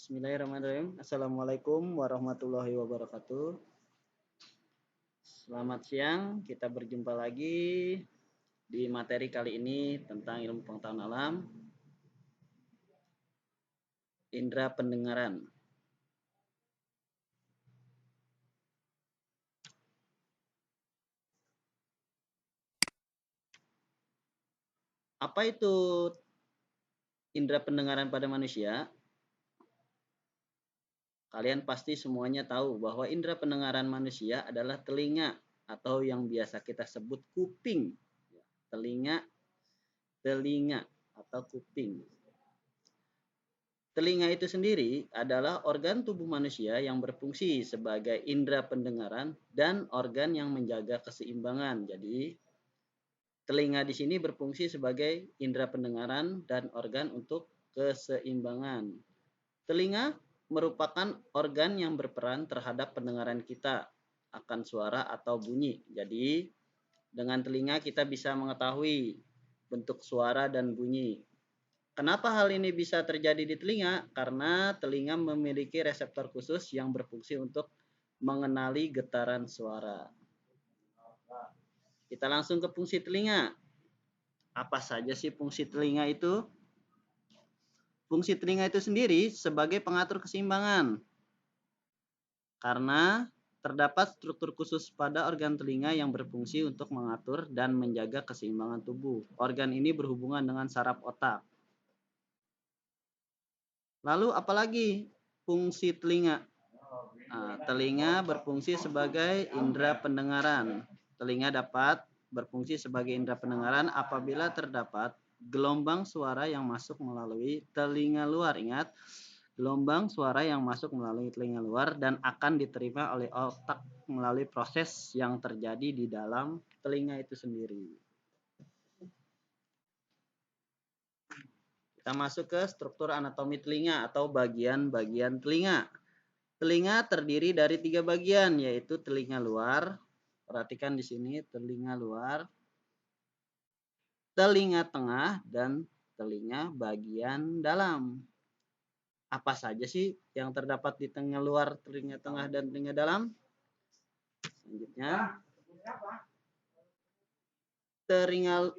Bismillahirrahmanirrahim. Assalamualaikum warahmatullahi wabarakatuh. Selamat siang, kita berjumpa lagi di materi kali ini tentang ilmu pengetahuan alam, indera pendengaran. Apa itu indera pendengaran pada manusia? Kalian pasti semuanya tahu bahwa indera pendengaran manusia adalah telinga atau yang biasa kita sebut kuping. Telinga atau kuping. Telinga itu sendiri adalah organ tubuh manusia yang berfungsi sebagai indera pendengaran dan organ yang menjaga keseimbangan. Jadi, telinga di sini berfungsi sebagai indera pendengaran dan organ untuk keseimbangan. Telinga merupakan organ yang berperan terhadap pendengaran kita akan suara atau bunyi. Jadi, dengan telinga kita bisa mengetahui bentuk suara dan bunyi. Kenapa hal ini bisa terjadi di telinga? Karena telinga memiliki reseptor khusus yang berfungsi untuk mengenali getaran suara. Kita langsung ke fungsi telinga. Apa saja sih fungsi telinga itu? Fungsi telinga itu sendiri sebagai pengatur keseimbangan. Karena terdapat struktur khusus pada organ telinga yang berfungsi untuk mengatur dan menjaga keseimbangan tubuh. Organ ini berhubungan dengan saraf otak. Lalu apalagi fungsi telinga? Telinga berfungsi sebagai indera pendengaran. Telinga dapat berfungsi sebagai indera pendengaran apabila terdapat gelombang suara yang masuk melalui telinga luar. Ingat, gelombang suara yang masuk melalui telinga luar dan akan diterima oleh otak melalui proses yang terjadi di dalam telinga itu sendiri. Kita masuk ke struktur anatomi telinga atau bagian-bagian telinga. Telinga terdiri dari 3 bagian, yaitu telinga luar. Perhatikan di sini, telinga luar, telinga tengah, dan telinga bagian dalam. Apa saja sih yang terdapat di telinga luar, telinga tengah, dan telinga dalam? Selanjutnya,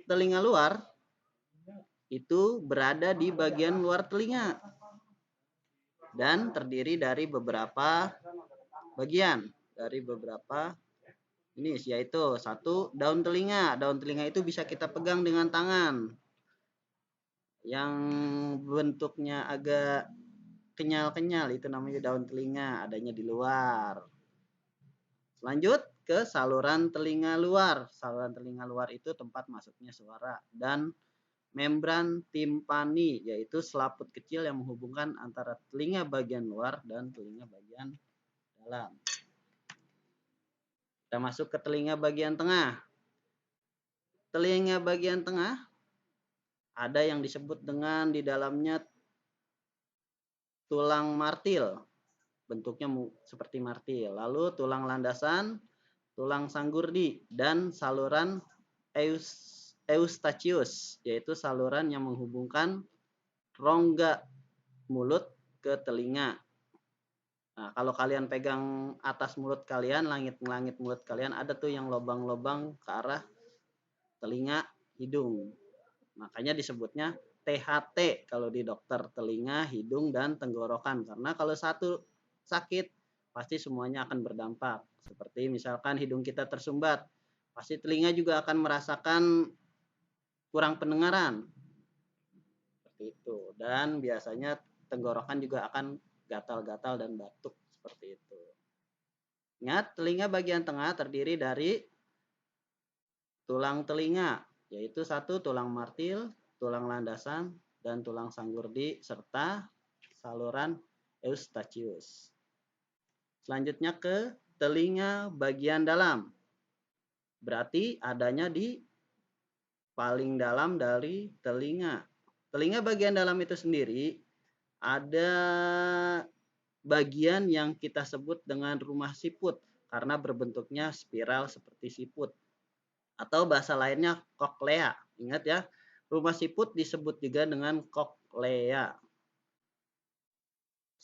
telinga luar itu berada di bagian luar telinga dan terdiri dari beberapa bagian, yaitu 1, daun telinga. Daun telinga itu bisa kita pegang dengan tangan yang bentuknya agak kenyal-kenyal, itu namanya daun telinga, adanya di luar. Lanjut ke saluran telinga luar. Saluran telinga luar itu tempat masuknya suara, dan membran timpani, yaitu selaput kecil yang menghubungkan antara telinga bagian luar dan telinga bagian dalam. Kita masuk ke telinga bagian tengah. Telinga bagian tengah ada yang disebut dengan di dalamnya tulang martil, bentuknya seperti martil. Lalu tulang landasan, tulang sanggurdi, dan saluran eustachius, yaitu saluran yang menghubungkan rongga mulut ke telinga. Nah, kalau kalian pegang atas mulut kalian, langit-langit mulut kalian, ada tuh yang lubang-lubang ke arah telinga hidung. Makanya disebutnya THT kalau di dokter, telinga, hidung, dan tenggorokan. Karena kalau satu sakit, pasti semuanya akan berdampak. Seperti misalkan hidung kita tersumbat, pasti telinga juga akan merasakan kurang pendengaran. Seperti itu. Dan biasanya tenggorokan juga akan gatal-gatal dan batuk. Seperti itu. Ingat, telinga bagian tengah terdiri dari tulang telinga, yaitu 1, tulang martil, tulang landasan, dan tulang sanggurdi, serta saluran eustachius. Selanjutnya ke telinga bagian dalam. Berarti adanya di paling dalam dari telinga. Telinga bagian dalam itu sendiri ada bagian yang kita sebut dengan rumah siput karena berbentuknya spiral seperti siput. Atau bahasa lainnya koklea. Ingat ya, rumah siput disebut juga dengan koklea.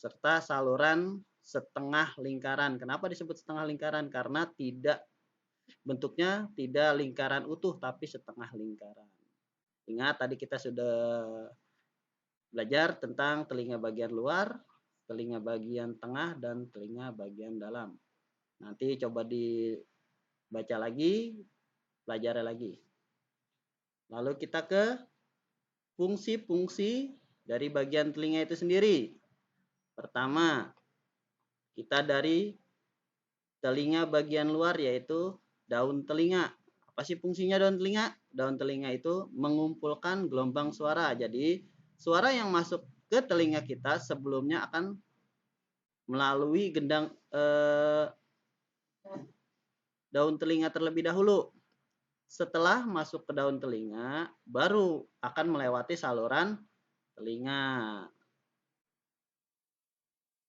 serta saluran setengah lingkaran. Kenapa disebut setengah lingkaran? Karena bentuknya tidak lingkaran utuh tapi setengah lingkaran. Ingat tadi kita sudah belajar tentang telinga bagian luar, telinga bagian tengah, dan telinga bagian dalam. Nanti coba dibaca lagi, pelajari lagi. Lalu kita ke fungsi-fungsi dari bagian telinga itu sendiri. Pertama, kita dari telinga bagian luar yaitu daun telinga. Apa sih fungsinya daun telinga? Daun telinga itu mengumpulkan gelombang suara. Jadi suara yang masuk ke telinga kita sebelumnya akan melalui daun telinga terlebih dahulu. Setelah masuk ke daun telinga, baru akan melewati saluran telinga.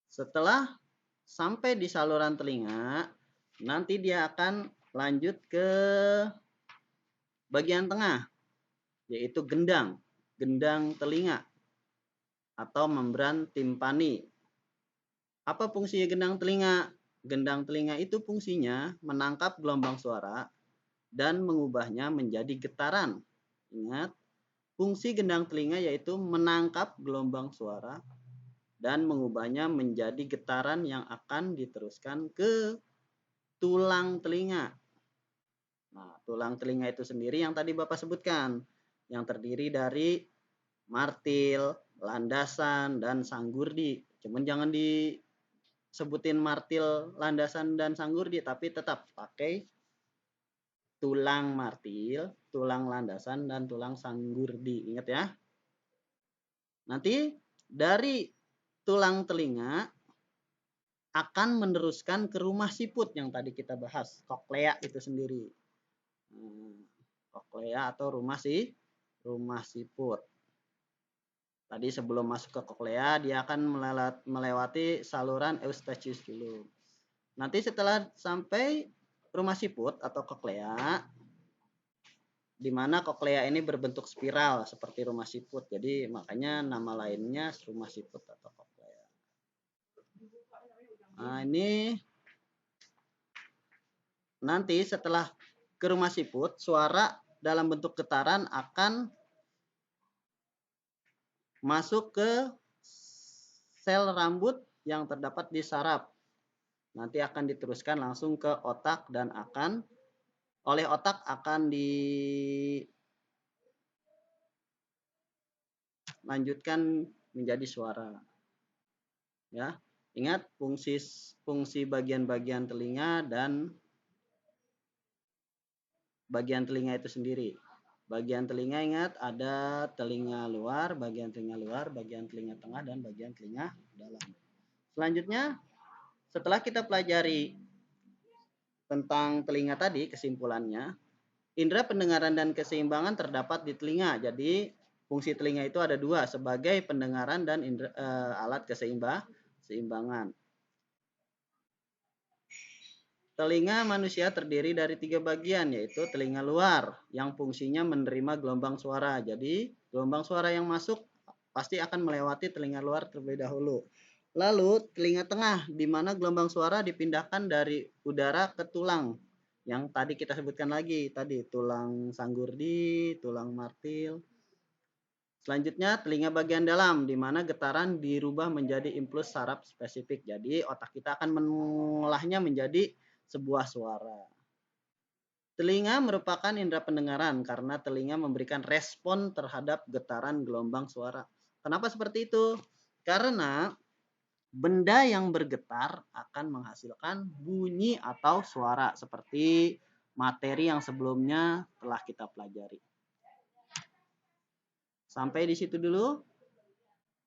Setelah sampai di saluran telinga, nanti dia akan lanjut ke bagian tengah, yaitu gendang telinga atau membran timpani. Apa fungsi gendang telinga? Gendang telinga itu fungsinya menangkap gelombang suara dan mengubahnya menjadi getaran. Ingat, fungsi gendang telinga yaitu menangkap gelombang suara dan mengubahnya menjadi getaran yang akan diteruskan ke tulang telinga. Nah, tulang telinga itu sendiri yang tadi Bapak sebutkan, yang terdiri dari martil, landasan, dan sanggurdi. Cuman jangan disebutin martil, landasan, dan sanggurdi, tapi tetap pakai tulang martil, tulang landasan, dan tulang sanggurdi. Ingat ya. Nanti dari tulang telinga akan meneruskan ke rumah siput yang tadi kita bahas, koklea itu sendiri. Koklea atau rumah siput. Tadi sebelum masuk ke koklea, dia akan melewati saluran eustachius dulu. Nanti setelah sampai rumah siput atau koklea, di mana koklea ini berbentuk spiral seperti rumah siput. Jadi makanya nama lainnya rumah siput atau koklea. Nah, ini nanti setelah ke rumah siput, suara dalam bentuk getaran akan masuk ke sel rambut yang terdapat di saraf. Nanti akan diteruskan langsung ke otak dan oleh otak akan dilanjutkan menjadi suara. Ya, ingat fungsi bagian-bagian telinga dan bagian telinga itu sendiri. Bagian telinga ingat ada telinga luar, bagian telinga tengah, dan bagian telinga dalam. Selanjutnya, setelah kita pelajari tentang telinga tadi, kesimpulannya, indera pendengaran dan keseimbangan terdapat di telinga. Jadi, fungsi telinga itu ada dua, sebagai pendengaran dan alat keseimbangan. Telinga manusia terdiri dari 3 bagian, yaitu telinga luar yang fungsinya menerima gelombang suara. Jadi, gelombang suara yang masuk pasti akan melewati telinga luar terlebih dahulu. Lalu, telinga tengah, di mana gelombang suara dipindahkan dari udara ke tulang. Yang tadi kita sebutkan lagi, tulang sanggurdi, tulang martil. Selanjutnya, telinga bagian dalam, di mana getaran dirubah menjadi impuls saraf spesifik. Jadi, otak kita akan mengolahnya menjadi sebuah suara. Telinga merupakan indera pendengaran karena telinga memberikan respon terhadap getaran gelombang suara. Kenapa seperti itu? Karena benda yang bergetar akan menghasilkan bunyi atau suara seperti materi yang sebelumnya telah kita pelajari. Sampai di situ dulu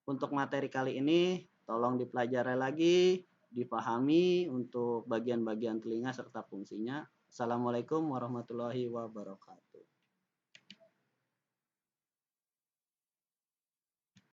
untuk materi kali ini. Tolong dipelajari lagi, dipahami untuk bagian-bagian telinga serta fungsinya. Assalamualaikum warahmatullahi wabarakatuh.